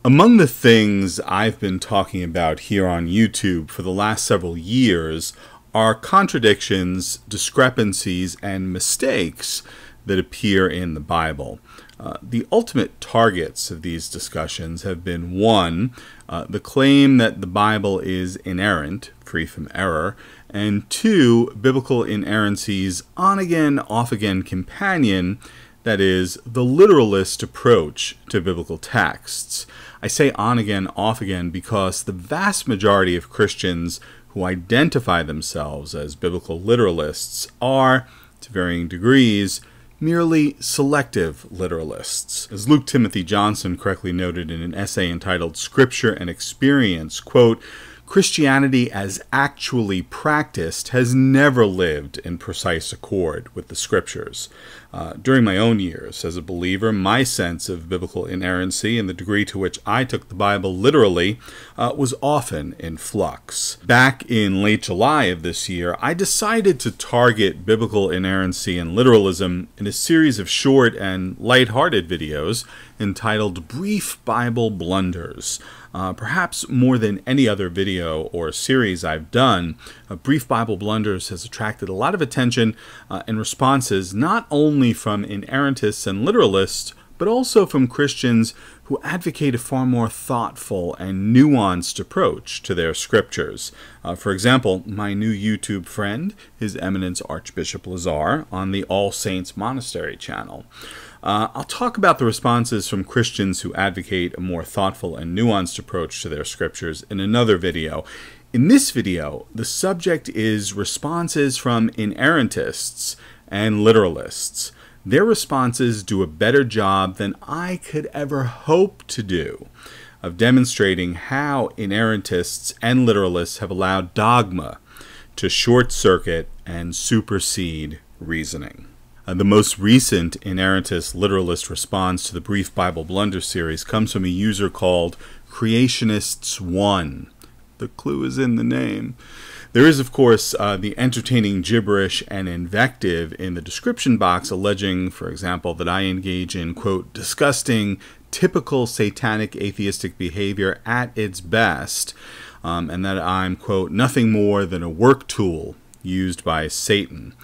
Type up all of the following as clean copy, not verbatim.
Among the things I've been talking about here on YouTube for the last several years are contradictions, discrepancies, and mistakes that appear in the Bible. The ultimate targets of these discussions have been 1, the claim that the Bible is inerrant, free from error, and 2, biblical inerrancy's on-again, off-again companion, that is, the literalist approach to biblical texts. I say on-again, off-again because the vast majority of Christians who identify themselves as biblical literalists are, to varying degrees, merely selective literalists. As Luke Timothy Johnson correctly noted in an essay entitled Scripture and Experience, quote, Christianity as actually practiced has never lived in precise accord with the Scriptures. During my own years as a believer, my sense of biblical inerrancy and the degree to which I took the Bible literally was often in flux. Back in late July of this year, I decided to target biblical inerrancy and literalism in a series of short and lighthearted videos entitled Brief Bible Blunders. Perhaps more than any other video or series I've done, Brief Bible Blunders has attracted a lot of attention and responses not only from inerrantists and literalists, but also from Christians who advocate a far more thoughtful and nuanced approach to their scriptures. For example, my new YouTube friend, His Eminence Archbishop Lazar, on the Allsaintsmonastery channel. I'll talk about the responses from Christians who advocate a more thoughtful and nuanced approach to their scriptures in another video. In this video, the subject is responses from inerrantists and literalists. Their responses do a better job than I could ever hope to do of demonstrating how inerrantists and literalists have allowed dogma to short-circuit and supersede reasoning. The most recent inerrantist literalist response to the Brief Bible Blunders series comes from a user called CreationistsWon. The clue is in the name. There is, of course, the entertaining gibberish and invective in the description box alleging, for example, that I engage in, quote, disgusting, typical satanic atheistic behavior at its best, and that I'm, quote, nothing more than a work tool used by Satan.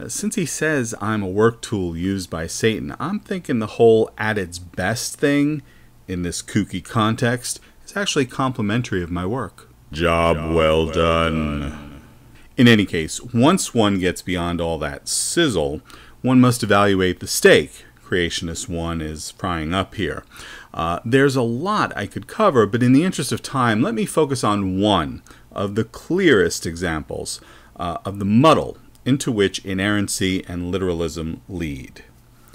Since he says I'm a work tool used by Satan, I'm thinking the whole at its best thing in this kooky context is actually complimentary of my work. Job well done. In any case, once one gets beyond all that sizzle, one must evaluate the steak CreationistsWon is frying up here. There's a lot I could cover, but in the interest of time, let me focus on one of the clearest examples of the muddle into which inerrancy and literalism lead.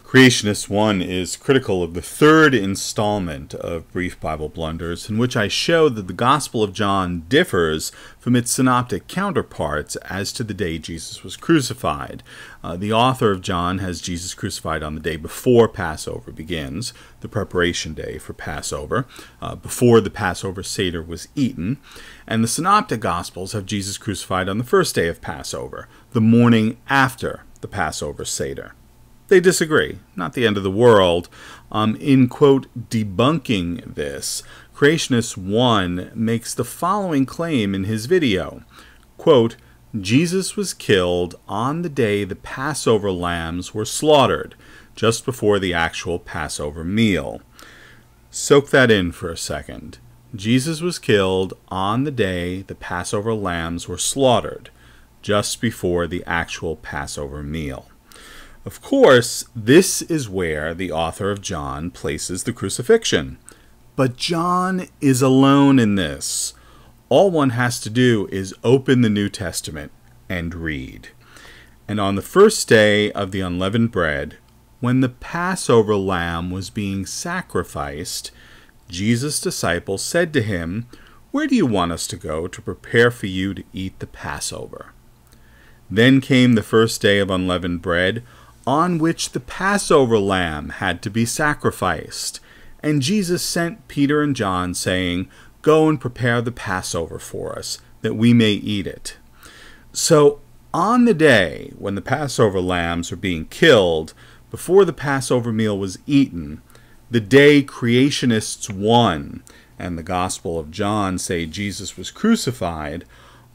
CreationistsWon is critical of the third installment of Brief Bible Blunders, in which I show that the Gospel of John differs from its synoptic counterparts as to the day Jesus was crucified. The author of John has Jesus crucified on the day before Passover begins, the preparation day for Passover, before the Passover Seder was eaten, and the synoptic Gospels have Jesus crucified on the first day of Passover, the morning after the Passover Seder. They disagree. Not the end of the world. In, quote, debunking this, CreationistsWon makes the following claim in his video. Quote, Jesus was killed on the day the Passover lambs were slaughtered, just before the actual Passover meal. Soak that in for a second. Jesus was killed on the day the Passover lambs were slaughtered, just before the actual Passover meal. Of course, this is where the author of John places the crucifixion. But John is alone in this. All one has to do is open the New Testament and read. And on the first day of the unleavened bread, when the Passover lamb was being sacrificed, Jesus' disciples said to him, "Where do you want us to go to prepare for you to eat the Passover?" Then came the first day of unleavened bread, on which the Passover lamb had to be sacrificed. And Jesus sent Peter and John, saying, "Go and prepare the Passover for us, that we may eat it." So, on the day when the Passover lambs were being killed, before the Passover meal was eaten, The day Creationists won and the Gospel of John say Jesus was crucified,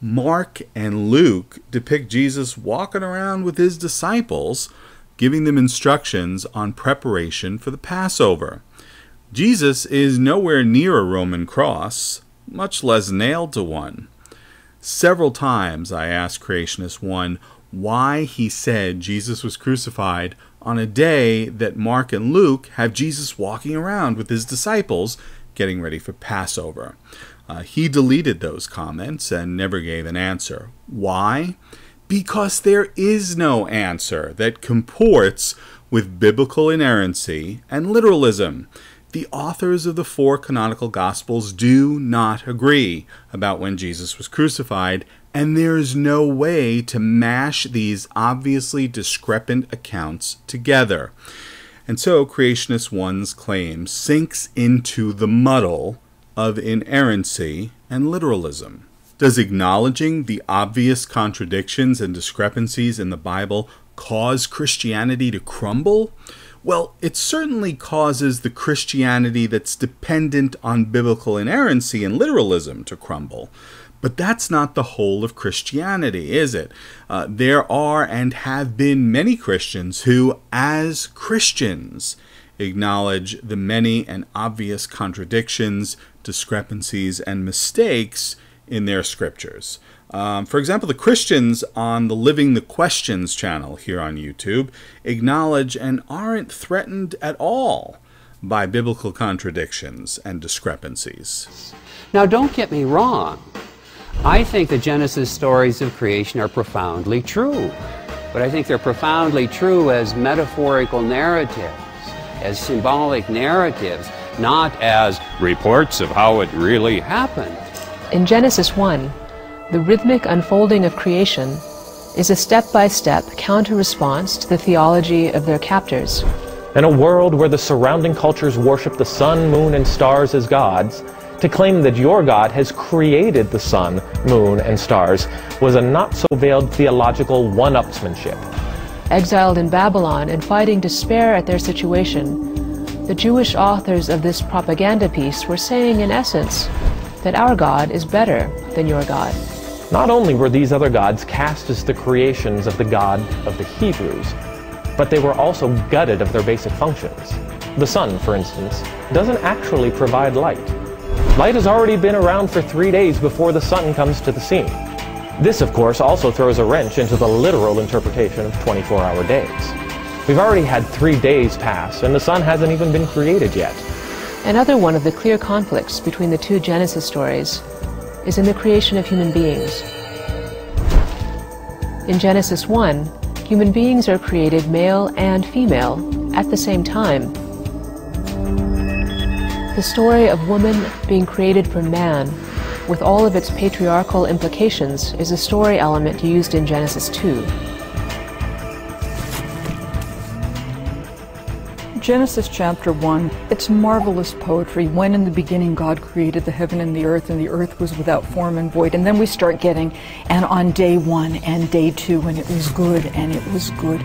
Mark and Luke depict Jesus walking around with his disciples, giving them instructions on preparation for the Passover. Jesus is nowhere near a Roman cross, much less nailed to one. Several times I asked CreationistsWon why he said Jesus was crucified on a day that Mark and Luke have Jesus walking around with his disciples getting ready for Passover. He deleted those comments and never gave an answer. Why? Because there is no answer that comports with biblical inerrancy and literalism. The authors of the 4 canonical Gospels do not agree about when Jesus was crucified, and there is no way to mash these obviously discrepant accounts together. And so CreationistsWon's claim sinks into the muddle of inerrancy and literalism. Does acknowledging the obvious contradictions and discrepancies in the Bible cause Christianity to crumble? Well, it certainly causes the Christianity that's dependent on biblical inerrancy and literalism to crumble. But that's not the whole of Christianity, is it? There are and have been many Christians who, as Christians, acknowledge the many and obvious contradictions, discrepancies, and mistakes in their scriptures. For example, the Christians on the Livingthequestions channel here on YouTube acknowledge and aren't threatened at all by biblical contradictions and discrepancies. Now, don't get me wrong. I think the Genesis stories of creation are profoundly true, but I think they're profoundly true as metaphorical narratives, as symbolic narratives, not as reports of how it really happened. In Genesis 1, the rhythmic unfolding of creation is a step-by-step counter-response to the theology of their captors. In a world where the surrounding cultures worship the sun, moon, and stars as gods, to claim that your God has created the sun, moon, and stars was a not-so-veiled theological one-upsmanship. Exiled in Babylon and fighting despair at their situation, the Jewish authors of this propaganda piece were saying, in essence, that our God is better than your God. Not only were these other gods cast as the creations of the God of the Hebrews, but they were also gutted of their basic functions. The sun, for instance, doesn't actually provide light. Light has already been around for 3 days before the sun comes to the scene. This, of course, also throws a wrench into the literal interpretation of 24-hour days. We've already had 3 days pass, and the sun hasn't even been created yet. Another one of the clear conflicts between the 2 Genesis stories is in the creation of human beings. In Genesis 1, human beings are created male and female at the same time. The story of woman being created from man, with all of its patriarchal implications, is a story element used in Genesis 2. Genesis chapter 1, it's marvelous poetry. When in the beginning God created the heaven and the earth was without form and void. And then we start getting, and on day 1 and day 2, and it was good, and it was good.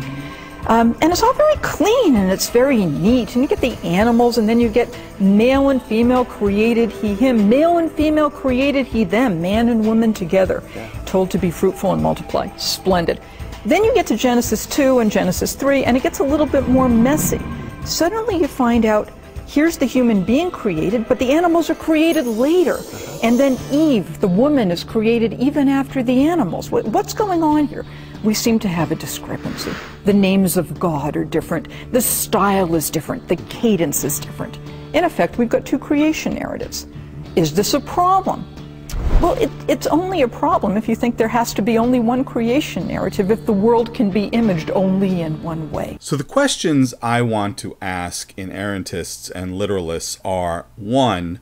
And it's all very clean, and it's very neat. And you get the animals, and then you get male and female created he, him. Male and female created he, them. Man and woman together. Told to be fruitful and multiply. Splendid. Then you get to Genesis 2 and Genesis 3, and it gets a little bit more messy. Suddenly you find out, here's the human being created, but the animals are created later. And then Eve, the woman, is created even after the animals. What's going on here? We seem to have a discrepancy. The names of God are different. The style is different. The cadence is different. In effect, we've got 2 creation narratives. Is this a problem? Well, it's only a problem if you think there has to be only one creation narrative, if the world can be imaged only in one way. So the questions I want to ask inerrantists and literalists are, 1,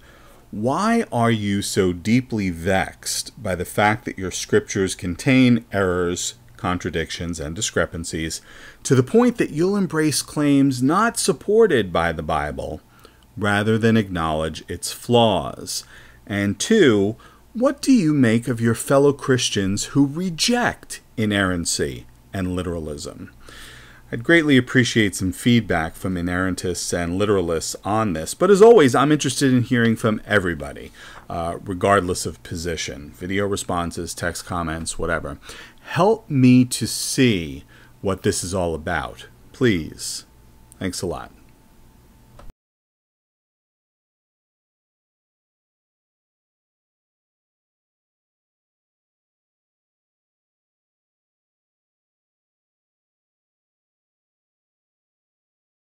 why are you so deeply vexed by the fact that your scriptures contain errors, contradictions, and discrepancies to the point that you'll embrace claims not supported by the Bible rather than acknowledge its flaws? And 2, what do you make of your fellow Christians who reject inerrancy and literalism? I'd greatly appreciate some feedback from inerrantists and literalists on this. But as always, I'm interested in hearing from everybody, regardless of position. Video responses, text comments, whatever. Help me to see what this is all about, please. Thanks a lot.